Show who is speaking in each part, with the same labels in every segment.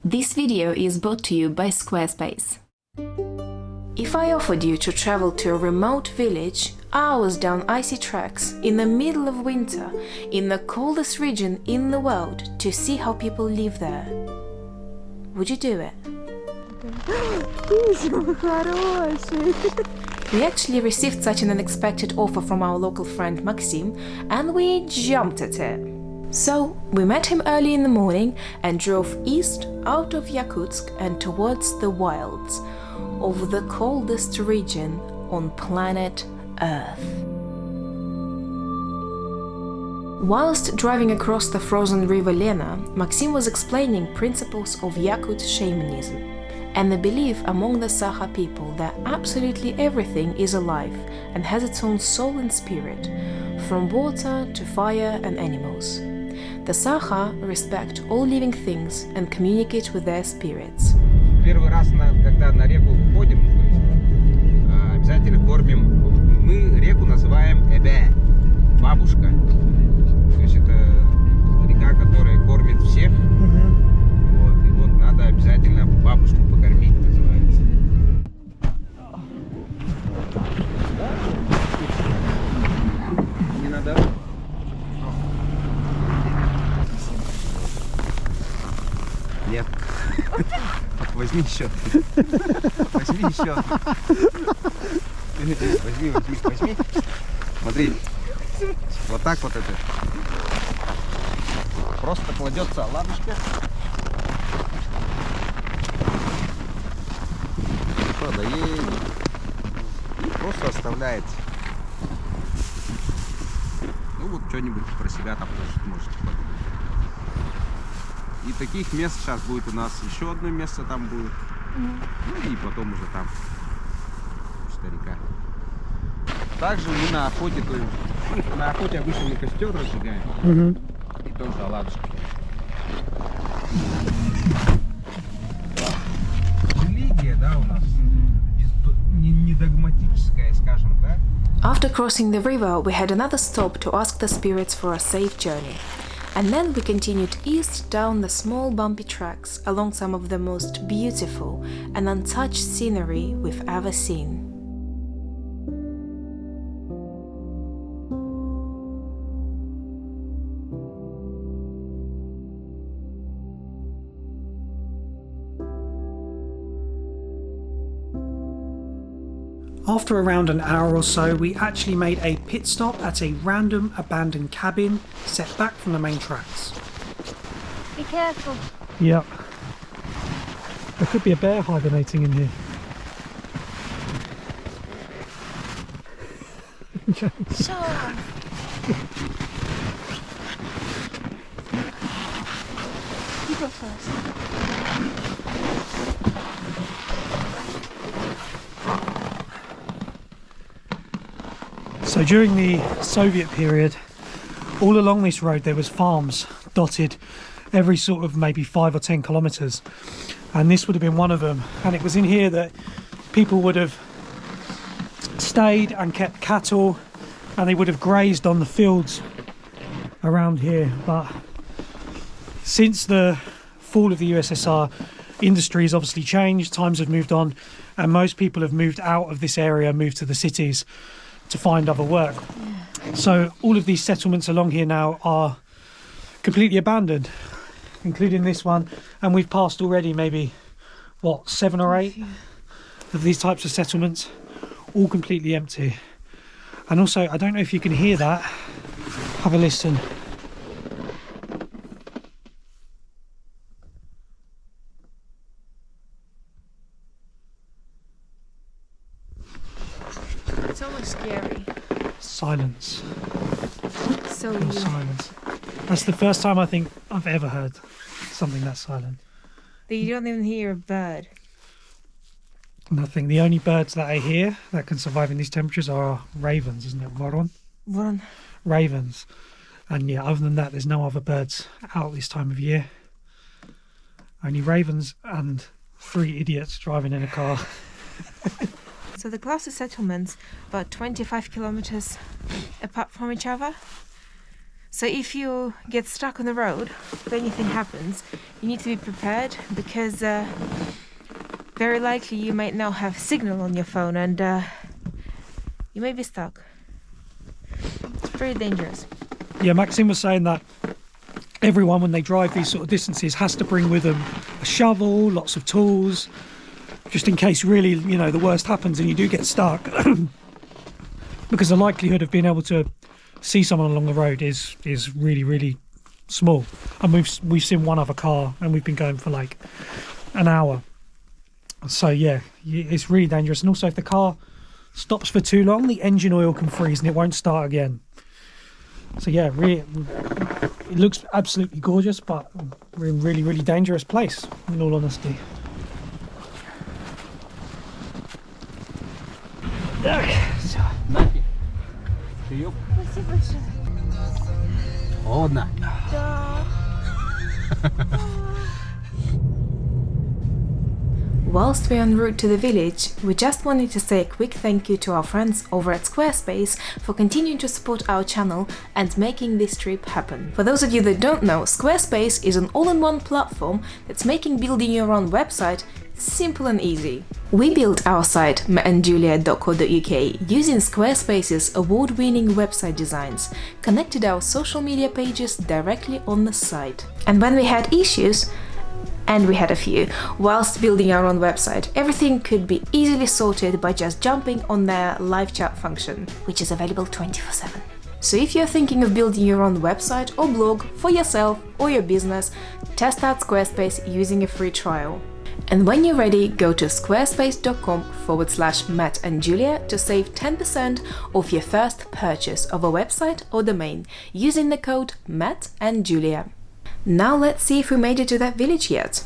Speaker 1: This video is brought to you by Squarespace. If I offered you to travel to a remote village, hours down icy tracks, in the middle of winter, in the coldest region in the world, to see how people live there, would you do it? We actually received such an unexpected offer from our local friend Maxim, and we jumped at it. So, we met him early in the morning and drove east out of Yakutsk and towards the wilds of the coldest region on planet Earth. Whilst driving across the frozen river Lena, Maxim was explaining principles of Yakut shamanism and the belief among the Sakha people that absolutely everything is alive and has its own soul and spirit, from water to fire and animals. The Sakha respect all living things and communicate with their spirits.
Speaker 2: Первый раз, когда на реку выходим, обязательно кормим. Мы реку называем Эбе, бабушка. То есть это река, которая кормит всех. Вот, и вот надо обязательно бабушку покормить, называется. Не надо. Нет. Возьми еще. Возьми еще. Возьми. Смотри. Вот так вот это. Просто кладется оладушка. Доедет. И просто оставляется. Ну вот что-нибудь про себя там тоже можете подумать. И таких мест сейчас будет у нас еще одно место там будет. Ну и потом уже там старика. Также мы на охоте, то есть, на охоте обычно мы костер разжигаем. И тоже оладушки. Религия, да, у нас не догматическая, скажем, да?
Speaker 1: After crossing the river, we had another stop to ask the spirits for a safe journey. And then we continued east down the small bumpy tracks along some of the most beautiful and untouched scenery we've ever seen.
Speaker 3: After around an hour or so, we actually made a pit stop at a random abandoned cabin set back from the main tracks.
Speaker 4: Be careful.
Speaker 3: Yep. There could be a bear hibernating in here.
Speaker 4: Sure. You go first.
Speaker 3: So during the Soviet period, all along this road there was farms dotted every sort of maybe 5 or 10 kilometres, and this would have been one of them. And it was in here that people would have stayed and kept cattle, and they would have grazed on the fields around here. But since the fall of the USSR, industry has obviously changed, times have moved on, and most people have moved out of this area, moved to the cities to find other work. So all of these settlements along here now are completely abandoned, including this one, and we've passed already maybe what, 7 or 8 of these types of settlements, all completely empty. And also, I don't know if you can hear that. Have a listen.
Speaker 1: It's almost scary.
Speaker 3: Silence.
Speaker 1: So
Speaker 3: Pure silence. That's the first time I think I've ever heard something that silent.
Speaker 1: you don't even hear a bird.
Speaker 3: Nothing. The only birds that I hear that can survive in these temperatures are ravens, isn't it?
Speaker 1: Voron.
Speaker 3: Ravens. And yeah, other than that, there's no other birds out this time of year. Only ravens and 3 idiots driving in a car.
Speaker 1: So the closest settlements about 25 kilometers apart from each other. So if you get stuck on the road, if anything happens, you need to be prepared because very likely you might now have signal on your phone and you may be stuck. It's pretty dangerous.
Speaker 3: Yeah, Maxim was saying that everyone, when they drive these sort of distances, has to bring with them a shovel, lots of tools, just in case really, you know, the worst happens and you do get stuck. Because the likelihood of being able to see someone along the road is really, really small. And we've seen one other car and we've been going for like an hour. So yeah, it's really dangerous. And also if the car stops for too long, the engine oil can freeze and it won't start again. So yeah, really, it looks absolutely gorgeous, but we're in a really, really dangerous place, in all honesty.
Speaker 4: Спасибо большое.
Speaker 2: Холодно.
Speaker 4: Да.
Speaker 1: Whilst we're en route to the village, we just wanted to say a quick thank you to our friends over at Squarespace for continuing to support our channel and making this trip happen. For those of you that don't know, Squarespace is an all-in-one platform that's making building your own website simple and easy. We built our site mattandjulia.co.uk using Squarespace's award-winning website designs, connected our social media pages directly on the site. And when we had issues, and we had a few, whilst building our own website, everything could be easily sorted by just jumping on their live chat function, which is available 24/7. So if you're thinking of building your own website or blog for yourself or your business, test out Squarespace using a free trial. And when you're ready, go to squarespace.com/mattandjulia to save 10% off your first purchase of a website or domain using the code mattandjulia. Now let's see if we made it to that village yet.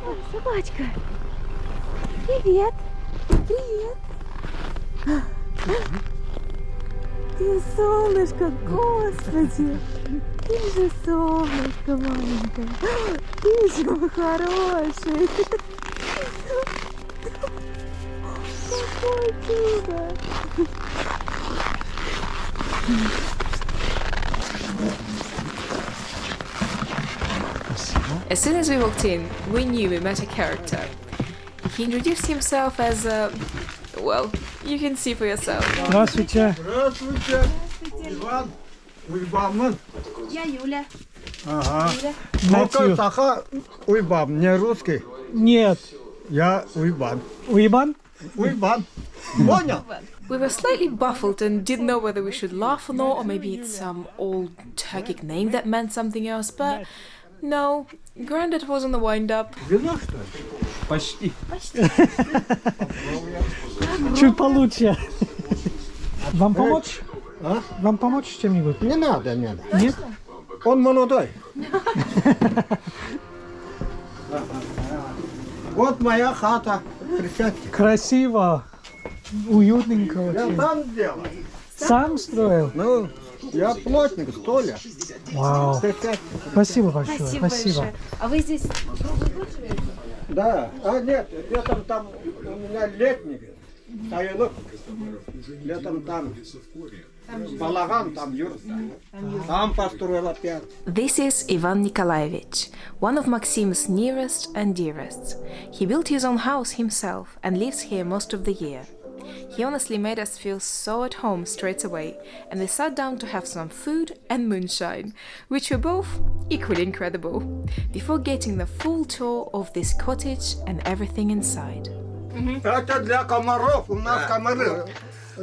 Speaker 4: Ой, собачка. Привет. Привет. Ты солнышко, господи. Ты же солнышко маленькое. Ты же мой хороший. Какое чудо.
Speaker 1: As soon as we walked in, we knew we met a character. He introduced himself as well, you can see for yourself.
Speaker 3: Здравствуйте.
Speaker 5: Здравствуйте. Иван. Уйбамын.
Speaker 4: Я Юля.
Speaker 5: Ага.
Speaker 3: Матью.
Speaker 5: Саха Уйбам. Не русский.
Speaker 3: Нет.
Speaker 5: Я Уйбан.
Speaker 3: Уйбан?
Speaker 5: Уйбан. Понял?
Speaker 1: We were slightly baffled and didn't know whether we should laugh or not, or maybe it's some old Turkic name that meant something else, but no, Grandad was on the wind-up.
Speaker 5: Вино, что ли?
Speaker 2: Почти.
Speaker 3: Чуть получше. Вам помочь?
Speaker 5: А?
Speaker 3: Вам помочь с чем-нибудь?
Speaker 5: Не надо, не надо.
Speaker 3: Нет?
Speaker 5: Он молодой. Вот моя хата. Присядьте.
Speaker 3: Красиво. Уютненько
Speaker 5: Я
Speaker 3: очень.
Speaker 5: сам сделал.
Speaker 3: Сам строил?
Speaker 5: Ну, я плотник, столяр.
Speaker 3: Вау.
Speaker 5: Присядьте.
Speaker 3: Спасибо большое. Спасибо.
Speaker 4: А вы здесь круглый год живете?
Speaker 5: Да. А нет, летом там у меня летний стоянок. Летом там балаган, там юрта. Там построил опять.
Speaker 1: This is Ivan Nikolaevich, one of Maxim's nearest and dearest. He built his own house himself and lives here most of the year. He honestly made us feel so at home straight away, and we sat down to have some food and moonshine, which were both equally incredible, before getting the full tour of this cottage and everything inside.
Speaker 5: Это для комаров. У нас комары.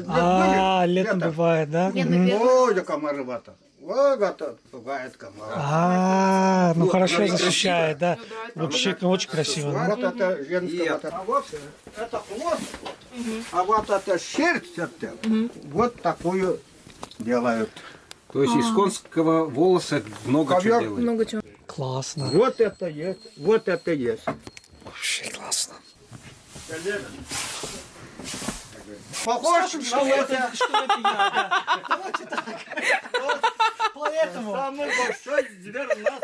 Speaker 3: А, летом бывает, да?
Speaker 5: Ой, да комары в этом. Вот это бывает комары.
Speaker 3: А, ну хорошо защищает, да? Вообще очень красиво. да?
Speaker 5: Вот это женское. Вот это. А вот это хвост. А вот это шерсть. Это, вот такую делают.
Speaker 2: То есть из конского волоса много чего
Speaker 5: Ковер.
Speaker 2: делают.
Speaker 1: Много чего.
Speaker 3: Классно.
Speaker 5: Вот это есть. Вот это есть.
Speaker 3: Вообще классно.
Speaker 5: Похож на это.
Speaker 3: Поэтому.
Speaker 5: Самый большой зверь у нас.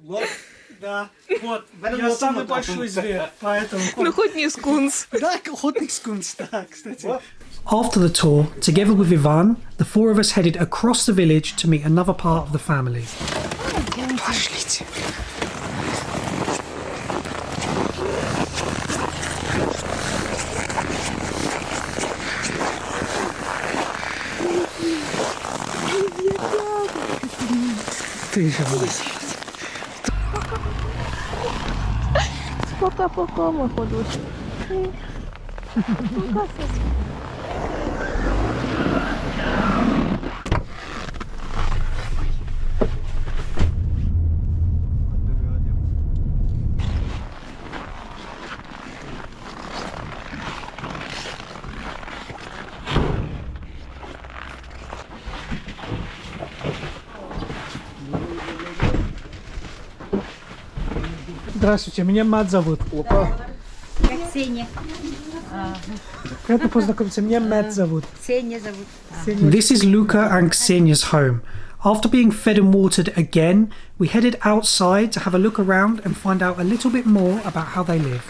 Speaker 5: Вот.
Speaker 3: Да, вот.
Speaker 5: Блин,
Speaker 3: Я
Speaker 5: вот
Speaker 3: самый
Speaker 5: он
Speaker 3: большой зверь, поэтому...
Speaker 1: Ну хоть не скунс.
Speaker 3: Да, охотник скунс, да, кстати. After the tour, together with Ivan, the four of us headed across the village to meet another part of the family. Пошлите. Ты же молодец.
Speaker 4: Пока-пока, мой ходочек.
Speaker 3: Здравствуйте, меня Мат зовут.
Speaker 6: Как Ксения.
Speaker 3: Приятно познакомиться, меня Мат зовут.
Speaker 6: Ксения зовут.
Speaker 3: This is Luca and Ksenia's home. After being fed and watered again, we headed outside to have a look around and find out a little bit more about how they live.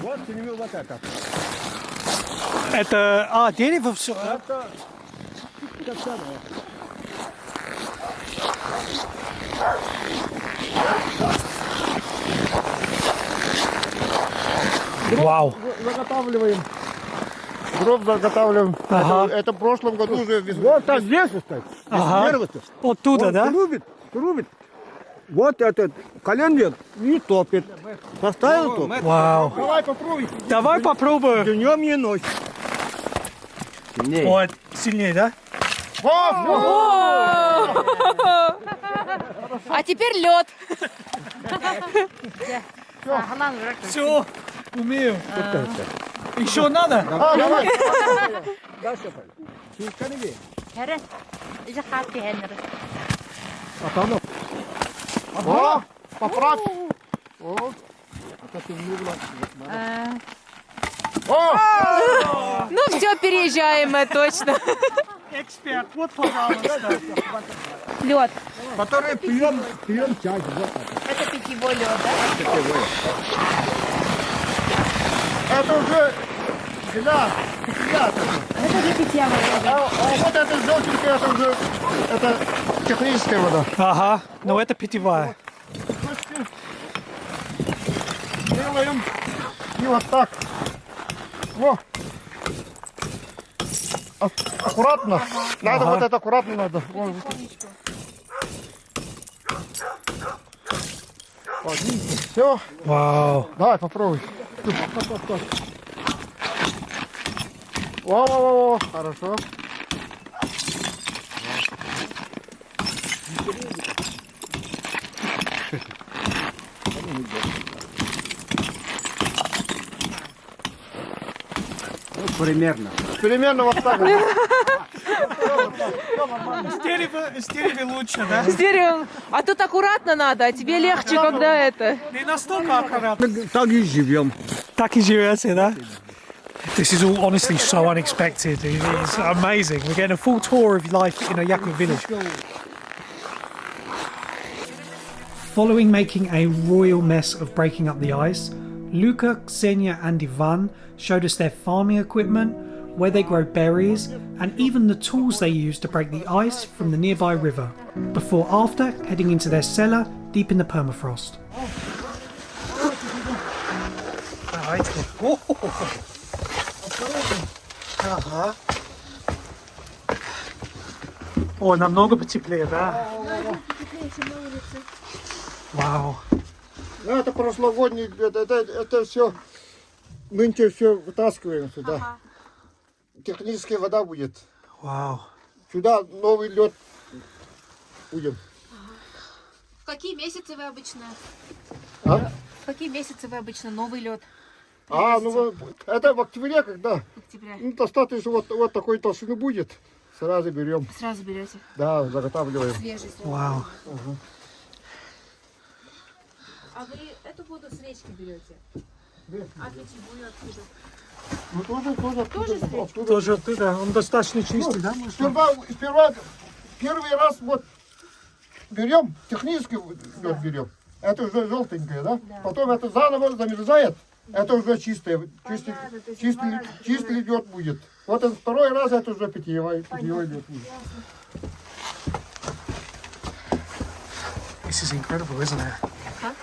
Speaker 5: Вот у него вот это.
Speaker 3: Это, дерево все.
Speaker 5: Это как самое.
Speaker 3: Вау.
Speaker 5: Заготавливаем. Дров заготавливаем.
Speaker 3: Ага.
Speaker 5: Это в прошлом году уже весной. Вот так здесь стоит.
Speaker 3: Ага. Оттуда, да?
Speaker 5: Трубит. Вот этот коленвер не топит. Поставил топ.
Speaker 3: Вау.
Speaker 5: Давай попробуй.
Speaker 3: Давай попробую.
Speaker 5: Днем и ночью.
Speaker 3: Вот, сильнее, да?
Speaker 1: А теперь лед.
Speaker 3: Все, умею. Еще надо?
Speaker 5: Давай. Дальше пойдем.
Speaker 6: Herre, iyice kalk ki Henry.
Speaker 5: Атану. О, поправь. О. О!
Speaker 1: Ну все, переезжаем мы точно.
Speaker 3: Эксперт, вот, пожалуйста.
Speaker 6: Лед.
Speaker 5: Который пьем чай. Вот это.
Speaker 6: Это питьевой лед, да?
Speaker 5: Это уже для
Speaker 6: Это уже питьевой лед.
Speaker 5: А вот это желтенькое, это уже это техническая вода.
Speaker 3: Ага, но это питьевая.
Speaker 5: Делаем и вот так. Во. Аккуратно. Надо вот это аккуратно надо. Все.
Speaker 3: Вау.
Speaker 5: Давай, попробуй. Во, хорошо. Примерно вот так.
Speaker 3: С дерева лучше, да?
Speaker 1: С деревом. А тут аккуратно надо, а тебе легче, когда это.
Speaker 3: Не настолько аккуратно.
Speaker 5: Так и живем.
Speaker 3: Так и живете, да? This is all honestly so unexpected. It's amazing. We're getting a full tour of life in a Yakut village. Following making a royal mess of breaking up the ice, Luca, Ksenia and Ivan showed us their farming equipment, where they grow berries, and even the tools they use to break the ice from the nearby river, before after heading into their cellar deep in the permafrost. Ага. О, намного потеплее, да? Вау.
Speaker 5: Ну, это прошлогодний, это все, нынче все вытаскиваем сюда. Техническая вода будет.
Speaker 3: Вау.
Speaker 5: Сюда новый лед будем.
Speaker 1: В какие месяцы вы обычно?
Speaker 5: А?
Speaker 1: В какие месяцы вы обычно новый лед?
Speaker 5: Ну это в октябре, когда
Speaker 1: В октябре.
Speaker 5: ну, достаточно вот такой толщины будет, сразу берем.
Speaker 1: Сразу берете.
Speaker 5: Да, заготавливаем.
Speaker 1: Свежий.
Speaker 3: Вау.
Speaker 1: А вы эту воду с речки берете? А питьевую откуда?
Speaker 5: Ну тоже
Speaker 1: с речки?
Speaker 5: оттуда.
Speaker 3: Тоже оттуда. Он достаточно чистый, да?
Speaker 5: Сперва первый раз вот берем, технический лед берем. Это уже желтенькое, да? Потом это заново замерзает. Это уже чистый лед будет. Вот он второй раз это уже питьевой лед будет.
Speaker 3: This is incredible, isn't it?
Speaker 1: Huh?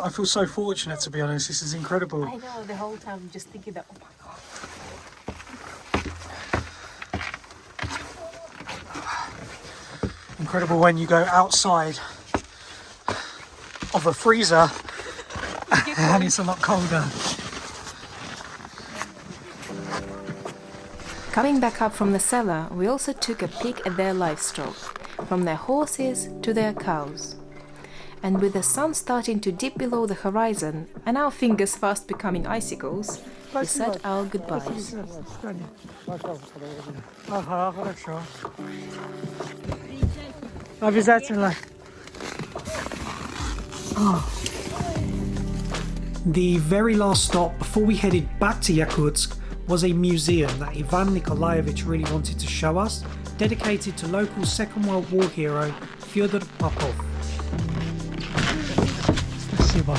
Speaker 3: I feel so fortunate, to be honest. This is incredible.
Speaker 1: I know, the whole time I'm just thinking that, oh my god.
Speaker 3: Incredible when you go outside of a freezer and it's a lot colder.
Speaker 1: Coming back up from the cellar, we also took a peek at their livestock, from their horses to their cows. And with the sun starting to dip below the horizon and our fingers fast becoming icicles, we said our goodbyes.
Speaker 3: Ага, хорошо. Обязательно. The very last stop before we headed back to Yakutsk was a museum that Ivan Nikolaevich really wanted to show us, dedicated to local Second World War hero Fyodor Popov. Спасибо.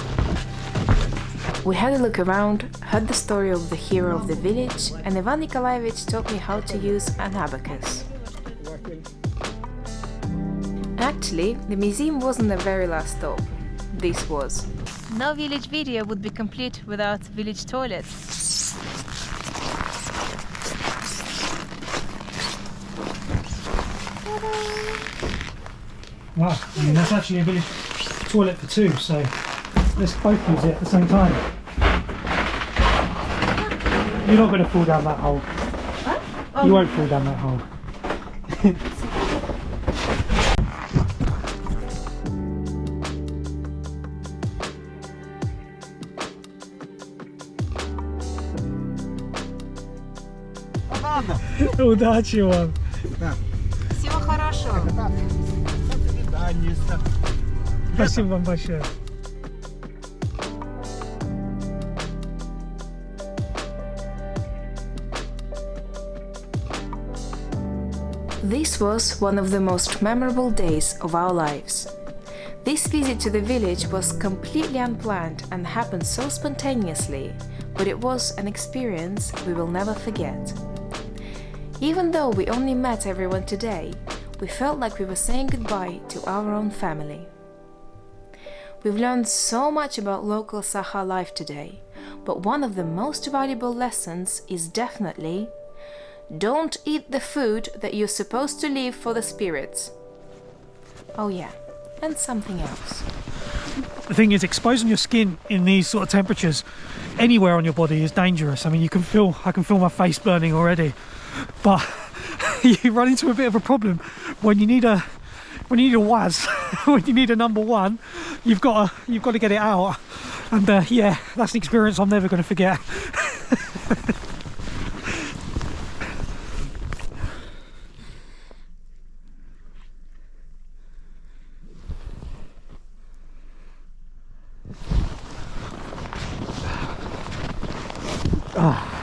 Speaker 1: We had a look around, heard the story of the hero of the village, and Ivan Nikolaevich taught me how to use an abacus. Actually, the museum wasn't the very last stop. This was.
Speaker 6: No village video would be complete without village toilets.
Speaker 3: Wow, I mean that's actually a village toilet for two, so let's both use it at the same time. You're not going to fall down that hole. What? You won't fall down that hole. Удачи вам.
Speaker 1: Всего хорошего.
Speaker 3: Спасибо вам большое.
Speaker 1: This was one of the most memorable days of our lives. This visit to the village was completely unplanned and happened so spontaneously, but it was an experience we will never forget. Even though we only met everyone today, we felt like we were saying goodbye to our own family. We've learned so much about local Sakha life today, but one of the most valuable lessons is definitely: don't eat the food that you're supposed to leave for the spirits. Oh yeah, and something else.
Speaker 3: The thing is, exposing your skin in these sort of temperatures anywhere on your body is dangerous. I mean, I can feel my face burning already. But you run into a bit of a problem when you need a WAS, when you need a number one. You've got to get it out, and yeah, that's an experience I'm never going to forget. Ah.